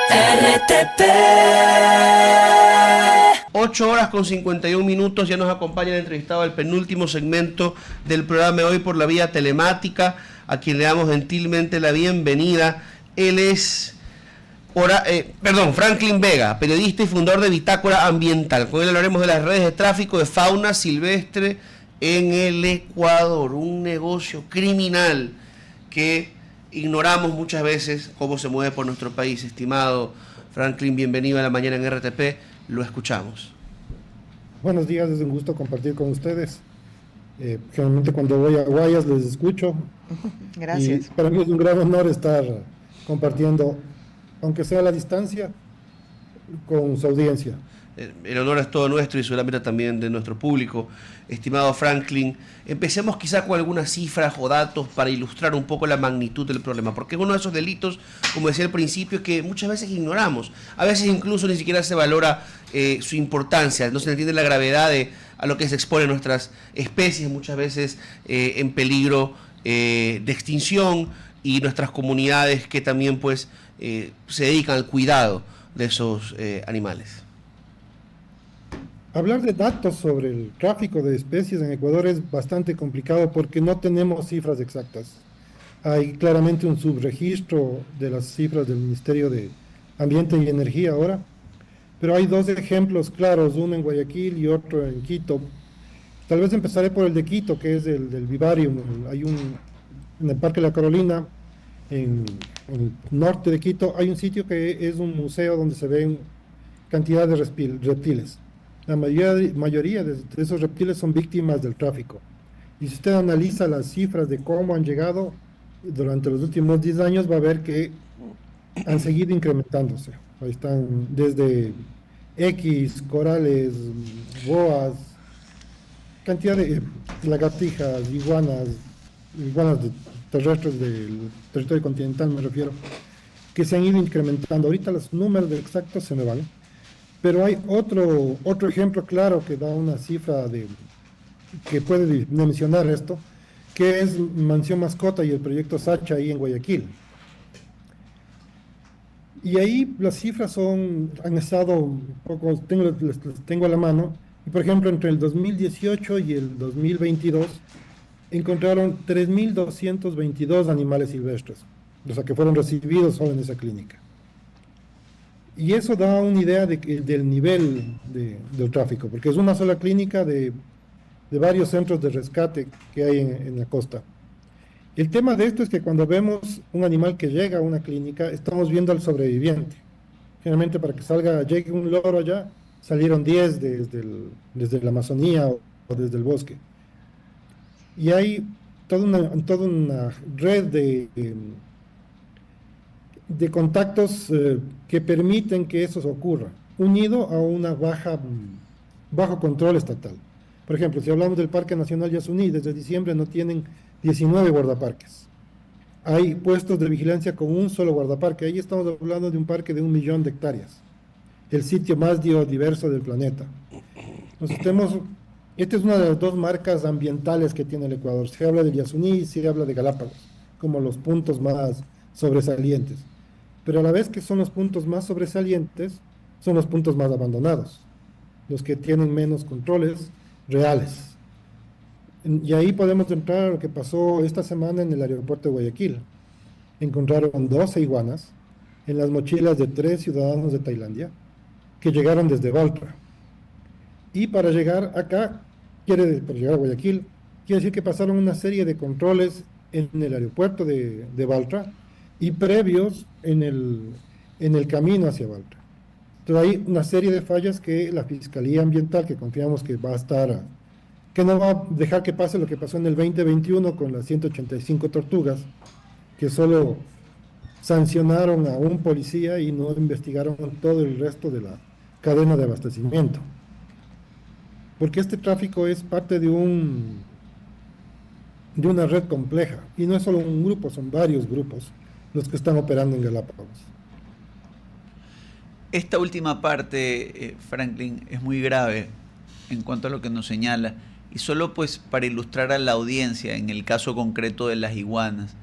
RTP. 8 horas con 51 minutos, ya nos acompaña el entrevistado del penúltimo segmento del programa de hoy por la vía telemática, a quien le damos gentilmente la bienvenida. Él es Franklin Vega, periodista y fundador de Bitácora Ambiental. Con él hablaremos de las redes de tráfico de fauna silvestre en el Ecuador, un negocio criminal que ignoramos muchas veces cómo se mueve por nuestro país. Estimado Franklin, bienvenido a la mañana en RTP, lo escuchamos. Buenos días, es un gusto compartir con ustedes. Generalmente cuando voy a Guayas les escucho. Gracias. Y para mí es un gran honor estar compartiendo, aunque sea a la distancia, con su audiencia. El honor es todo nuestro y seguramente también de nuestro público. Estimado Franklin, empecemos quizá con algunas cifras o datos para ilustrar un poco la magnitud del problema, porque es uno de esos delitos, como decía al principio, que muchas veces ignoramos. A veces incluso ni siquiera se valora su importancia, no se entiende la gravedad a lo que se expone nuestras especies, muchas veces en peligro de extinción, y nuestras comunidades que también pues se dedican al cuidado de esos animales. Hablar de datos sobre el tráfico de especies en Ecuador es bastante complicado porque no tenemos cifras exactas. Hay claramente un subregistro de las cifras del Ministerio de Ambiente y Energía ahora, pero hay dos ejemplos claros, uno en Guayaquil y otro en Quito. Tal vez empezaré por el de Quito, que es el del vivarium. En el Parque La Carolina, en el norte de Quito, hay un sitio que es un museo donde se ven cantidad de reptiles. La mayoría de esos reptiles son víctimas del tráfico. Y si usted analiza las cifras de cómo han llegado durante los últimos 10 años, va a ver que han seguido incrementándose. Ahí están desde X, corales, boas, cantidad de lagartijas, iguanas terrestres del territorio continental, me refiero, que se han ido incrementando. Ahorita los números exactos se me van. Pero hay otro ejemplo claro que da una cifra que puede dimensionar esto, que es Mansión Mascota y el proyecto Sacha ahí en Guayaquil. Y ahí las cifras han estado un poco, les tengo a la mano, y por ejemplo entre el 2018 y el 2022 encontraron 3.222 animales silvestres, o sea que fueron recibidos solo en esa clínica. Y eso da una idea del nivel del tráfico, porque es una sola clínica de varios centros de rescate que hay en la costa. El tema de esto es que cuando vemos un animal que llega a una clínica, estamos viendo al sobreviviente. Generalmente para que llegue un loro allá, salieron 10 desde la Amazonía o desde el bosque. Y hay toda una red de contactos que permiten que eso ocurra, unido a una bajo control estatal. Por ejemplo, si hablamos del Parque Nacional Yasuní, desde diciembre no tienen 19 guardaparques. Hay puestos de vigilancia con un solo guardaparque. Ahí estamos hablando de un parque de 1 millón de hectáreas, el sitio más biodiverso del planeta. Entonces esta es una de las dos marcas ambientales que tiene el Ecuador. Se habla de Yasuní y se habla de Galápagos, como los puntos más sobresalientes. Pero a la vez que son los puntos más sobresalientes, son los puntos más abandonados, los que tienen menos controles reales. Y ahí podemos entrar a lo que pasó esta semana en el aeropuerto de Guayaquil. Encontraron 12 iguanas en las mochilas de 3 ciudadanos de Tailandia que llegaron desde Baltra. Y para llegar acá, para llegar a Guayaquil, quiere decir que pasaron una serie de controles en el aeropuerto de Baltra y previos en el camino hacia Baltra. Entonces hay una serie de fallas que la Fiscalía Ambiental, que confiamos que que no va a dejar que pase lo que pasó en el 2021 con las 185 tortugas, que solo sancionaron a un policía y no investigaron todo el resto de la cadena de abastecimiento. Porque este tráfico es parte de una red compleja, y no es solo un grupo, son varios grupos los que están operando en Galápagos. Esta última parte, Franklin, es muy grave en cuanto a lo que nos señala. Y solo pues para ilustrar a la audiencia, en el caso concreto de las iguanas,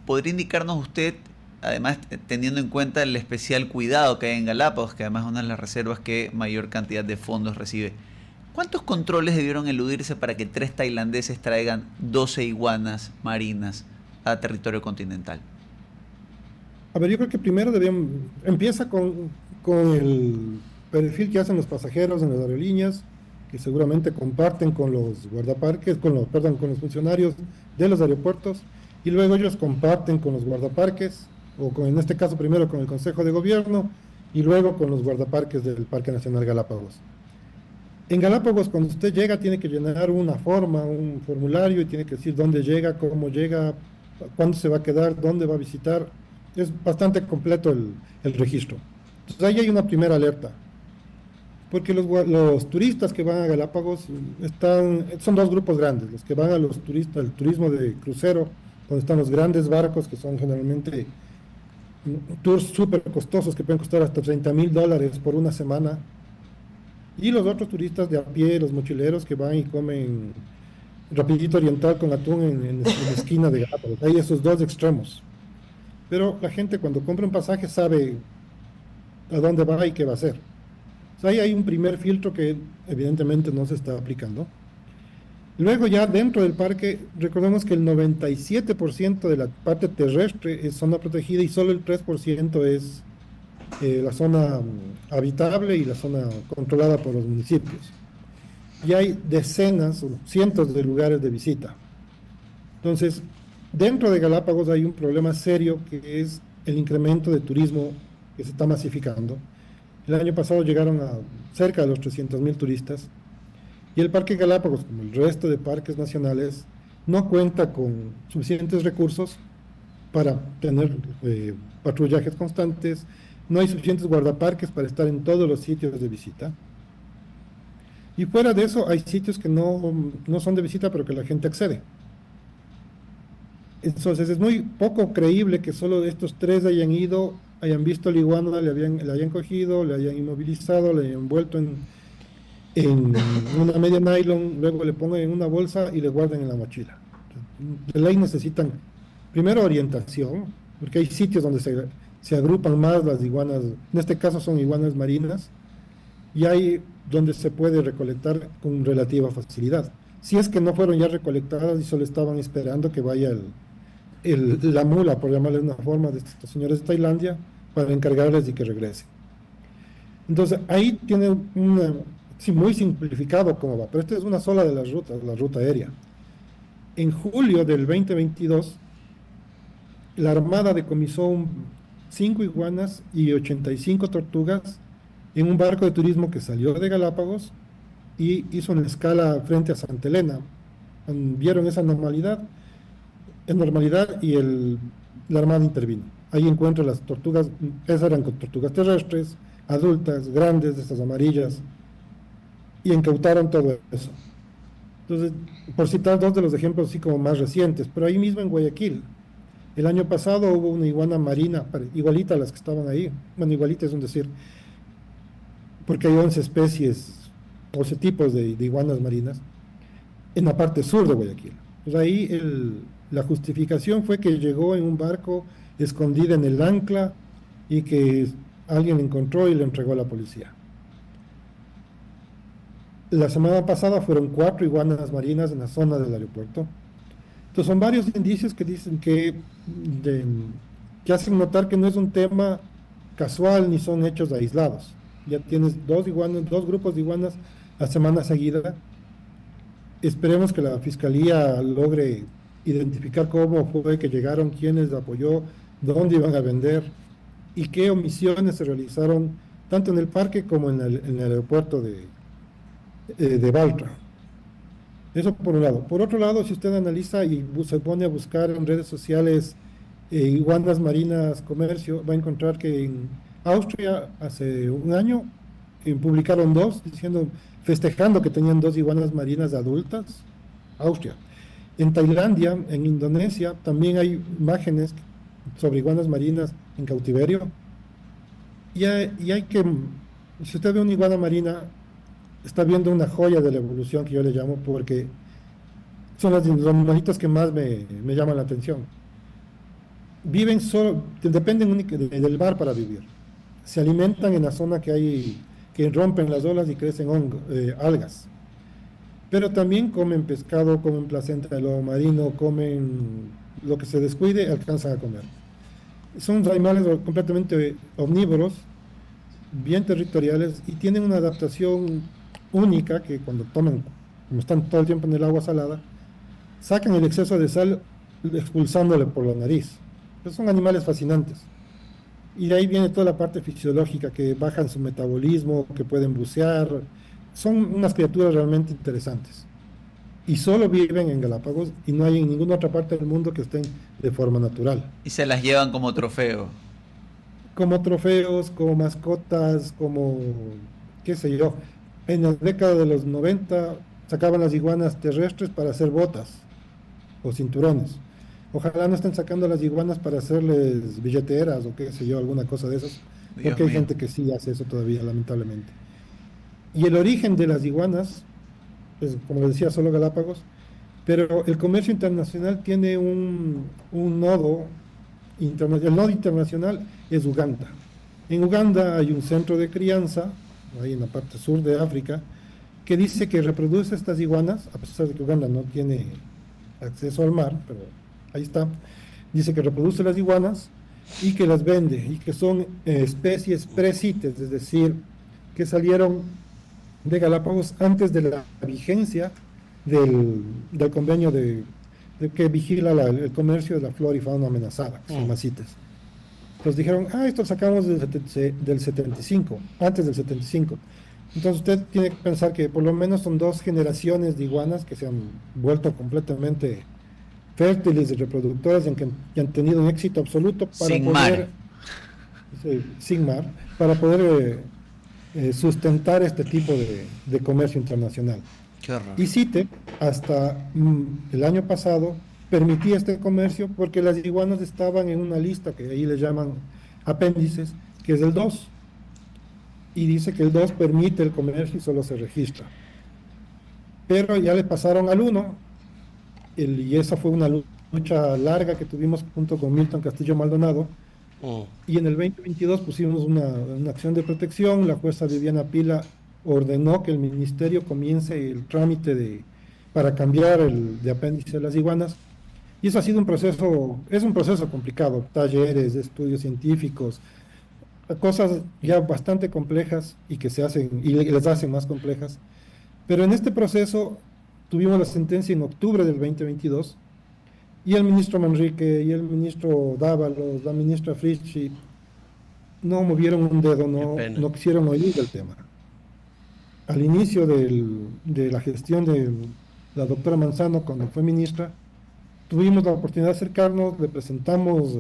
¿podría indicarnos usted además teniendo en cuenta el especial cuidado que hay en Galápagos, que además es una de las reservas que mayor cantidad de fondos recibe. ¿Cuántos controles debieron eludirse para que 3 tailandeses traigan 12 iguanas marinas a territorio continental? A ver, yo creo que primero empieza con el perfil que hacen los pasajeros en las aerolíneas, que seguramente comparten con los guardaparques, perdón, con los funcionarios de los aeropuertos, y luego ellos comparten con los guardaparques, en este caso primero con el Consejo de Gobierno, y luego con los guardaparques del Parque Nacional Galápagos. En Galápagos, cuando usted llega, tiene que llenar una forma, un formulario, y tiene que decir dónde llega, cómo llega, cuándo se va a quedar, dónde va a visitar. Es bastante completo el registro. Entonces ahí hay una primera alerta, porque los turistas que van a Galápagos son dos grupos grandes: los que van a los turistas, el turismo de crucero, donde están los grandes barcos, que son generalmente tours súper costosos, que pueden costar hasta $30,000 por una semana, y los otros turistas de a pie, los mochileros que van y comen rapidito oriental con atún en la esquina de Galápagos. Hay esos dos extremos. Pero la gente, cuando compra un pasaje, sabe a dónde va y qué va a hacer. O sea, ahí hay un primer filtro que evidentemente no se está aplicando. Luego, ya dentro del parque, recordemos que el 97% de la parte terrestre es zona protegida y solo el 3% es la zona habitable y la zona controlada por los municipios. Y hay decenas o cientos de lugares de visita. Entonces, dentro de Galápagos hay un problema serio, que es el incremento de turismo que se está masificando. El año pasado llegaron a cerca de los 300,000 turistas, y el Parque Galápagos, como el resto de parques nacionales, no cuenta con suficientes recursos para tener patrullajes constantes. No hay suficientes guardaparques para estar en todos los sitios de visita. Y fuera de eso, hay sitios que no son de visita, pero que la gente accede. Entonces es muy poco creíble que solo estos 3 hayan ido, hayan visto la iguana, le hayan cogido, le hayan inmovilizado, le hayan envuelto en una media nylon, luego le pongan en una bolsa y le guarden en la mochila. De ley necesitan primero orientación, porque hay sitios donde se agrupan más las iguanas, en este caso son iguanas marinas, y hay donde se puede recolectar con relativa facilidad. Si es que no fueron ya recolectadas y solo estaban esperando que vaya la mula, por llamarle de una forma, de estos señores de Tailandia, para encargarles y que regresen. Entonces, ahí tiene muy simplificado cómo va, pero esta es una sola de las rutas, la ruta aérea. En julio del 2022, la Armada decomisó 5 iguanas y 85 tortugas en un barco de turismo que salió de Galápagos y hizo una escala frente a Santa Elena. Vieron esa normalidad y la Armada intervino. Ahí encuentra las tortugas, esas eran tortugas terrestres, adultas, grandes, de estas amarillas, y incautaron todo eso. Entonces, por citar 2 de los ejemplos así como más recientes, pero ahí mismo en Guayaquil, el año pasado hubo una iguana marina, igualita a las que estaban ahí. Bueno, igualita es un decir, porque hay 11 especies, 11 tipos de iguanas marinas, en la parte sur de Guayaquil. Pues ahí la justificación fue que llegó en un barco escondida en el ancla y que alguien encontró y le entregó a la policía. La semana pasada fueron 4 iguanas marinas en la zona del aeropuerto. Entonces son varios indicios que dicen que hacen notar que no es un tema casual ni son hechos aislados. Ya tienes 2 grupos de iguanas la semana seguida. Esperemos que la Fiscalía logre identificar cómo fue que llegaron, quiénes apoyó, dónde iban a vender y qué omisiones se realizaron tanto en el parque como en el aeropuerto de Baltra. Eso por un lado. Por otro lado, si usted analiza y se pone a buscar en redes sociales iguanas marinas comercio, va a encontrar que en Austria hace un año publicaron 2 festejando que tenían 2 iguanas marinas adultas. Austria. En Tailandia, en Indonesia, también hay imágenes sobre iguanas marinas en cautiverio. Y hay que, si usted ve una iguana marina, está viendo una joya de la evolución, que yo le llamo, porque son los animalitos que más me llaman la atención. viven solo, dependen del mar para vivir. Se alimentan en la zona que rompen las olas y crecen algas. Pero también comen pescado, comen placenta de lobo marino, comen lo que se descuide, alcanzan a comer. Son animales completamente omnívoros, bien territoriales y tienen una adaptación única que cuando toman, como están todo el tiempo en el agua salada, sacan el exceso de sal expulsándole por la nariz. Pero son animales fascinantes. Y de ahí viene toda la parte fisiológica, que bajan su metabolismo, que pueden bucear. Son unas criaturas realmente interesantes. Y solo viven en Galápagos y no hay en ninguna otra parte del mundo que estén de forma natural. Y se las llevan como trofeo. Como trofeos, como mascotas, como, qué sé yo. En la década de los 90 sacaban las iguanas terrestres para hacer botas o cinturones. Ojalá no estén sacando las iguanas para hacerles billeteras o qué sé yo, alguna cosa de esas, Dios porque hay mío. gente que sí hace eso todavía, lamentablemente. Y el origen de las iguanas, pues como les decía, solo Galápagos, pero el comercio internacional tiene un nodo, el nodo internacional es Uganda. En Uganda hay un centro de crianza, ahí en la parte sur de África, que dice que reproduce estas iguanas, a pesar de que Uganda no tiene acceso al mar, pero ahí está. Dice que reproduce las iguanas y que las vende, y que son especies pre-CITES, es decir, que salieron de Galápagos antes de la vigencia del convenio de que vigila el comercio de la flora y fauna amenazada, que se llama CITES. Entonces dijeron, esto sacamos del 75, antes del 75. Entonces usted tiene que pensar que por lo menos son 2 generaciones de iguanas que se han vuelto completamente fértiles y reproductoras y han tenido un éxito absoluto para Sin mar. poder, sin mar, para poder sustentar este tipo de comercio internacional. Qué horror. Y CITE, hasta el año pasado, permitía este comercio porque las iguanas estaban en una lista que ahí le llaman apéndices, que es el 2. Y dice que el 2 permite el comercio y solo se registra. Pero ya le pasaron al 1, y esa fue una lucha larga que tuvimos junto con Milton Castillo Maldonado. Mm. Y en el 2022 pusimos una acción de protección. La jueza Viviana Pila ordenó que el ministerio comience el trámite para cambiar el de apéndice de las iguanas. Y eso ha sido es un proceso complicado, talleres, estudios científicos, cosas ya bastante complejas y que se hacen y les hacen más complejas. Pero en este proceso tuvimos la sentencia en octubre del 2022 y el ministro Manrique y el ministro Dávalos, la ministra Fritzi, no movieron un dedo, Qué pena. no quisieron oír del tema. Al inicio de la gestión de la doctora Manzano, cuando fue ministra, tuvimos la oportunidad de acercarnos, le presentamos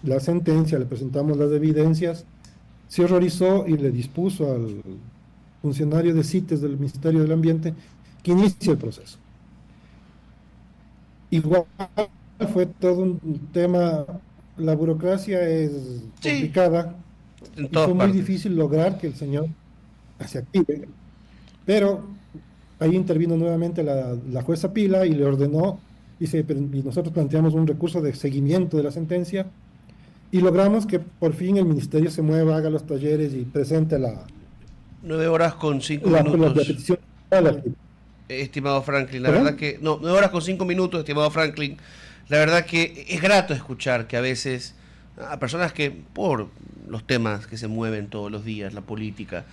la sentencia, le presentamos las evidencias, se horrorizó y le dispuso al funcionario de CITES del Ministerio del Ambiente que inicie el proceso. Igual fue todo un tema, la burocracia es Sí, complicada en y todas fue muy partes. difícil lograr que el señor se active, pero ahí intervino nuevamente la jueza Pila y le ordenó, y nosotros planteamos un recurso de seguimiento de la sentencia y logramos que por fin el ministerio se mueva, haga los talleres y presente 9 horas con cinco la minutos, petición. estimado Franklin. La verdad ¿Perdón? que, no, 9 horas con 5 minutos, estimado Franklin. La verdad que es grato escuchar que a veces a personas que por los temas que se mueven todos los días, la política,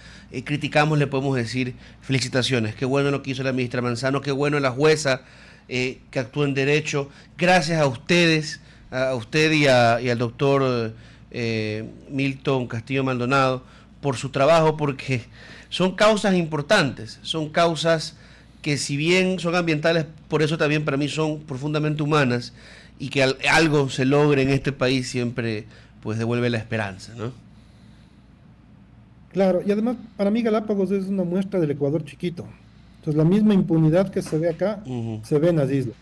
criticamos, le podemos decir felicitaciones, qué bueno lo que hizo la ministra Manzano, qué bueno la jueza que actuó en derecho, gracias a ustedes, a usted y al doctor Milton Castillo Maldonado por su trabajo, porque son causas importantes, son causas que si bien son ambientales, por eso también para mí son profundamente humanas y que algo se logre en este país siempre pues devuelve la esperanza, ¿no? Claro, y además para mí Galápagos es una muestra del Ecuador chiquito. Entonces la misma impunidad que se ve acá, Ujú. se ve en las islas.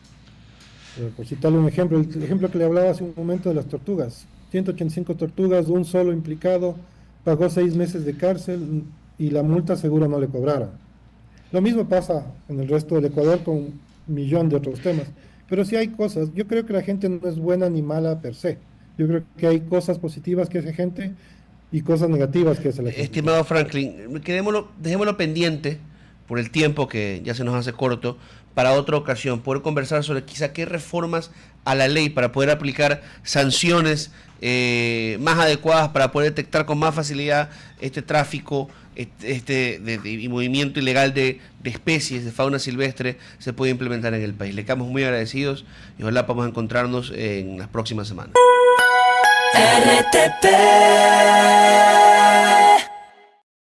Por citarle un ejemplo, el ejemplo que le hablaba hace un momento de las tortugas. 185 tortugas, un solo implicado, pagó 6 meses de cárcel y la multa seguro no le cobraron. Lo mismo pasa en el resto del Ecuador con un millón de otros temas. Pero sí hay cosas. Yo creo que la gente no es buena ni mala per se. Yo creo que hay cosas positivas que hace gente y cosas negativas que hace la gente. Estimado Franklin, dejémoslo pendiente por el tiempo que ya se nos hace corto para otra ocasión, poder conversar sobre quizá qué reformas a la ley para poder aplicar sanciones más adecuadas para poder detectar con más facilidad este tráfico y movimiento ilegal de especies de fauna silvestre se puede implementar en el país. Le quedamos muy agradecidos y ojalá podamos encontrarnos en las próximas semanas. RTP